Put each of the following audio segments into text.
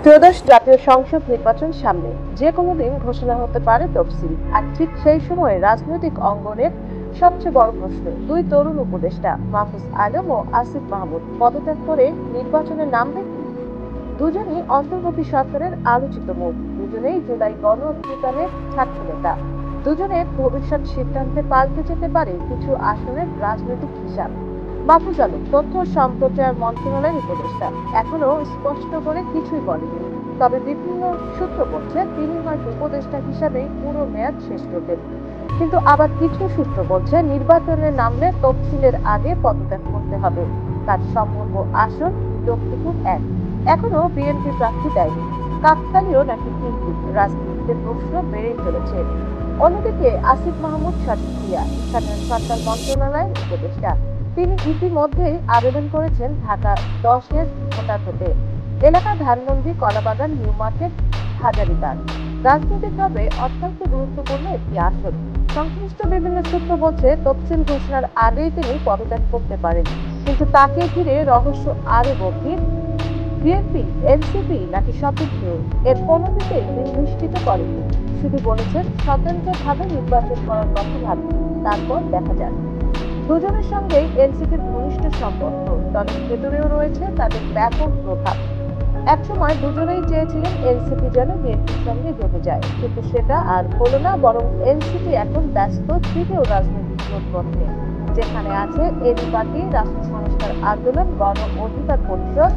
ত্রয়োদশ জাতীয় সংসদ নির্বাচন সামনে, যে কোনো দিন ঘোষণা হতে পারে তফসিল। আর ঠিক সেই সময়ে রাজনৈতিক অঙ্গনের সবচেয়ে বড় প্রশ্ন, দুই তরুণ উপদেষ্টা মাহফুজ আলম ও আসিফ মাহমুদ পদত্যাগ করে নির্বাচনে নামবে কি? দুজনেই অন্তর্বর্তী সরকারের আলোচিত মুখ, দুজনেই জুলাই গণ অভ্যুত্থানের ছাত্র নেতা। দুজনের ভবিষ্যৎ সিদ্ধান্তে পাল্টে যেতে পারে কিছু আসনের রাজনৈতিক হিসাব। মাহফুজ আলম তথ্য ও সম্প্রচার মন্ত্রণালয়ের উপদেষ্টা, এখনো স্পষ্ট করে কিছুই বলেনি। তবে বিভিন্ন সূত্র বলছে তিনি হয়তো উপদেষ্টা হিসাবে পুরো মেয়াদ শেষ করবেন। কিন্তু আবার কিছু সূত্র বলছে নির্বাচনে নামলে তফসিলের আগে পদত্যাগ করতে হবে। তার সম্ভাব্য আসন যৌক্তিক এক, এখনো বিএনপি প্রার্থী দেয়নি। কাকতালীয় নাকি কিন্তু রাজনীতিতে প্রশ্ন বেড়েই চলেছে। অন্যদিকে আসিফ মাহমুদ সাতক্ষীরা স্থানীয় সরকার মন্ত্রণালয়ের উপদেষ্টা, তিনি ইতিমধ্যেই আবেদন করেছেন ঢাকা 10-এর ভোটার হতে। এলাকা ধানমন্ডি, কলাবাগান, নিউ মার্কেট, হাজারীবাগ রাজনৈতিকভাবে অত্যন্ত গুরুত্বপূর্ণ একটি আসন। সংশ্লিষ্ট বিভিন্ন সূত্র বলছে তফসিল ঘোষণার আগেই তিনি পদত্যাগ করতে পারেন। কিন্তু তাকে ঘিরে রহস্য আরো গভীর। বিএনপি, এনসিপি নাকি স্বতন্ত্র, এর কোনোটিতেই তিনি নিশ্চিত করেননি। শুধু বলেছেন স্বতন্ত্রভাবে নির্বাচন করার কথা ভাবছেন, তারপর দেখা যাক। দুজনের সঙ্গে এনসিপির ঘনিষ্ঠ সম্পর্ক, দলের ভেতরেও রয়েছে তাদের ব্যাপক প্রভাব। একসময় দুজনেই চেয়েছিলেন এনসিপি যেন বিএনপির সঙ্গে জমে যায়, কিন্তু সেটা আর হলো না। বরং এনসিপি এখন ব্যস্ত তৃতীয় রাজনৈতিক জোটবদ্ধে, যেখানে আছে এবি পার্টি, রাষ্ট্র সংস্কার আন্দোলন, গণ অধিকার পরিষদ,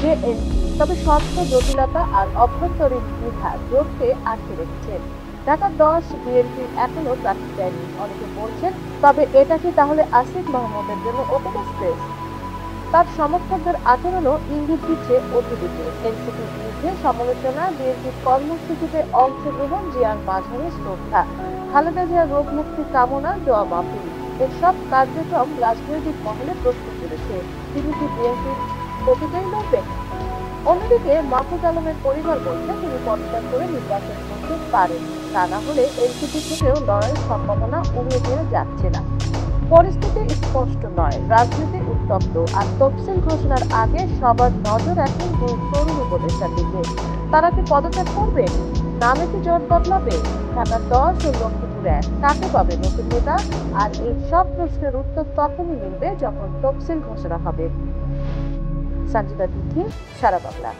জেএনসি। তবে শর্ত, জটিলতা আর অভ্যন্তরীণ দ্বিধা জোটকে আটকে রেখেছে। ঢাকা 10 বিএনপি এখনো প্রার্থী দেয়নি, অনেকে বলছেন। তবে এটা কি তাহলে আসিফ মাহমুদের জন্য ওপেন স্পেস? তার সমর্থকদের আচরণও ইঙ্গিত দিচ্ছে অন্যদিকে। এনসিপির বিরুদ্ধে সমালোচনা, বিএনপির কর্মসূচিতে অংশগ্রহণ, জিয়ার মাঝারি শ্রদ্ধা, খালেদা জিয়ার রোগ মুক্তি কামনা, দোয়া মাহফিল, এসব কার্যক্রম রাজনৈতিক মহলে প্রশ্ন তুলেছে। তিনি কি বিএনপির প্রতিটাই লড়বেন? অন্যদিকে মাহফুজ আলমের পরিবার বলছে তিনি পদত্যাগ করে নির্বাচন করতে পারেন, তা না হলে এনসিপি থেকেও লড়াইয়ের সম্ভাবনা উড়িয়ে দেওয়া যাচ্ছে না। পরিস্থিতি স্পষ্ট নয়, রাজনীতি উত্তপ্ত। আর তফসিল ঘোষণার আগে সবার নজর এখন দুই তরুণ উপদেষ্টার দিকে। তারা কি পদত্যাগ করবে? নামে কি জোট বদলাবে? ঢাকা 10 ও লক্ষ্মীপুর 1 কাকে পাবে নতুন নেতা? আর এই সব প্রশ্নের উত্তর তখনই মিলবে যখন তফসিল ঘোষণা হবে। সঞ্জিতা তিথি, সারা বাংলা।